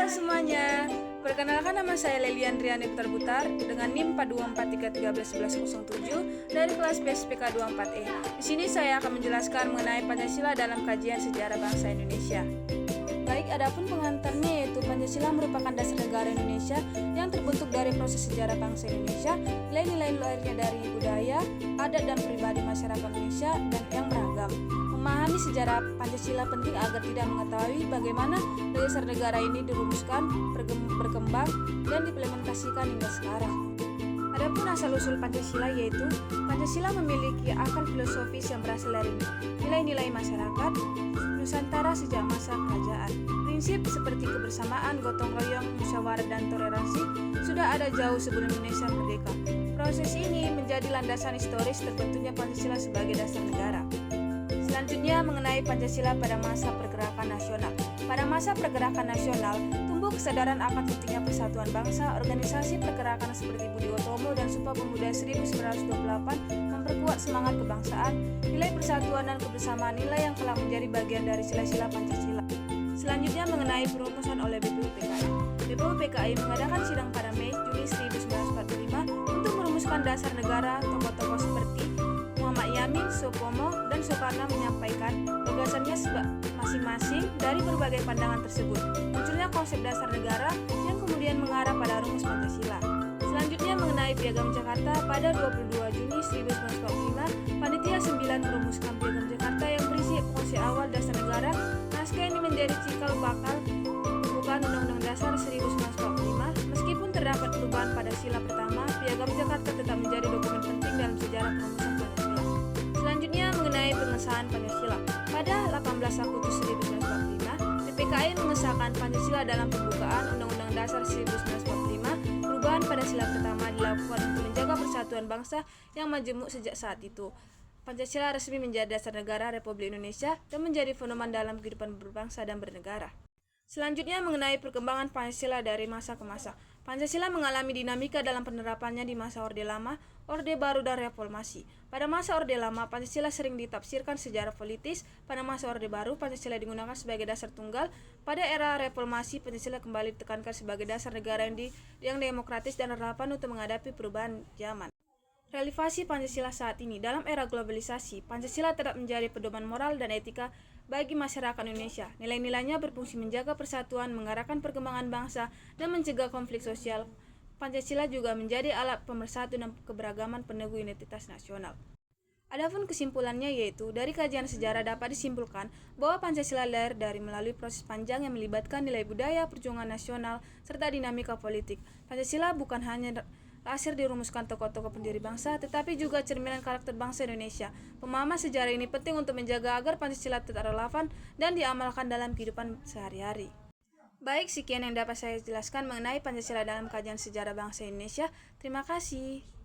semuanya, perkenalkan nama saya Lelian Riani Butar dengan NIM 424331107 dari kelas BSPK 24E. Di sini saya akan menjelaskan mengenai Pancasila dalam kajian sejarah bangsa Indonesia. Baik, adapun pengantarnya yaitu Pancasila merupakan dasar negara Indonesia yang terbentuk dari proses sejarah bangsa Indonesia, nilai-nilai lahirnya dari budaya, adat dan pribadi masyarakat Indonesia dan yang beragam. Memahami sejarah Pancasila penting agar tidak mengetahui bagaimana dasar negara ini dirumuskan, berkembang, dan diimplementasikan hingga sekarang. Adapun asal-usul Pancasila yaitu Pancasila memiliki akar filosofis yang berasal dari nilai-nilai masyarakat Nusantara sejak masa kerajaan. Prinsip seperti kebersamaan, gotong royong, musyawarah, dan toleransi sudah ada jauh sebelum Indonesia merdeka. Proses ini menjadi landasan historis terbentuknya Pancasila sebagai dasar negara. Selanjutnya mengenai Pancasila pada masa pergerakan nasional. Pada masa pergerakan nasional, tumbuh kesadaran akan pentingnya persatuan bangsa. Organisasi pergerakan seperti Budi Utomo dan Sumpah Pemuda 1928 memperkuat semangat kebangsaan, nilai persatuan dan kebersamaan nilai yang telah menjadi bagian dari sila-sila Pancasila. Selanjutnya mengenai perumusan oleh BPUPKI. BPUPKI mengadakan sidang pada Mei-Juni 1945 untuk merumuskan dasar negara. Tokoh-tokoh seperti Muhammad Yamin, Supomo, dan Soekarno menyampaikan gagasannya masing-masing dari berbagai pandangan tersebut. Munculnya konsep dasar negara yang kemudian mengarah pada rumus Pancasila. Selanjutnya mengenai Piagam Jakarta pada 22 Juni 1945, Panitia 9 merumuskan Piagam Jakarta yang berisi konsep awal dasar negara. Naskah ini menjadi cikal bakal pembukaan Undang-Undang Dasar 1945. Meskipun terdapat perubahan pada sila pertama, Piagam Jakarta tetap menjadi dokumen penting dalam sejarah perumusan Pancasila. Selanjutnya mengenai pengesahan Pancasila. Pada 18 Agustus 1945, PPKI mengesahkan Pancasila dalam pembukaan Undang-Undang Dasar 1945. Perubahan pada sila pertama dilakukan untuk menjaga persatuan bangsa yang majemuk sejak saat itu. Pancasila resmi menjadi dasar negara Republik Indonesia dan menjadi fenomen dalam kehidupan berbangsa dan bernegara. Selanjutnya mengenai perkembangan Pancasila dari masa ke masa. Pancasila mengalami dinamika dalam penerapannya di masa Orde Lama, Orde Baru, dan Reformasi. Pada masa Orde Lama, Pancasila sering ditafsirkan secara politis. Pada masa Orde Baru, Pancasila digunakan sebagai dasar tunggal. Pada era Reformasi, Pancasila kembali ditekankan sebagai dasar negara yang demokratis dan relevan untuk menghadapi perubahan zaman. Relevasi Pancasila saat ini dalam era globalisasi, Pancasila tetap menjadi pedoman moral dan etika bagi masyarakat Indonesia. Nilai-nilainya berfungsi menjaga persatuan, mengarahkan perkembangan bangsa, dan mencegah konflik sosial. Pancasila juga menjadi alat pemersatu dan keberagaman peneguh identitas nasional. Adapun kesimpulannya yaitu, dari kajian sejarah dapat disimpulkan bahwa Pancasila lahir dari melalui proses panjang yang melibatkan nilai budaya, perjuangan nasional, serta dinamika politik. Pancasila bukan hanya lahir dirumuskan tokoh-tokoh pendiri bangsa, tetapi juga cerminan karakter bangsa Indonesia. Pemahaman sejarah ini penting untuk menjaga agar Pancasila tetap relevan dan diamalkan dalam kehidupan sehari-hari. Baik, sekian yang dapat saya jelaskan mengenai Pancasila dalam kajian sejarah bangsa Indonesia. Terima kasih.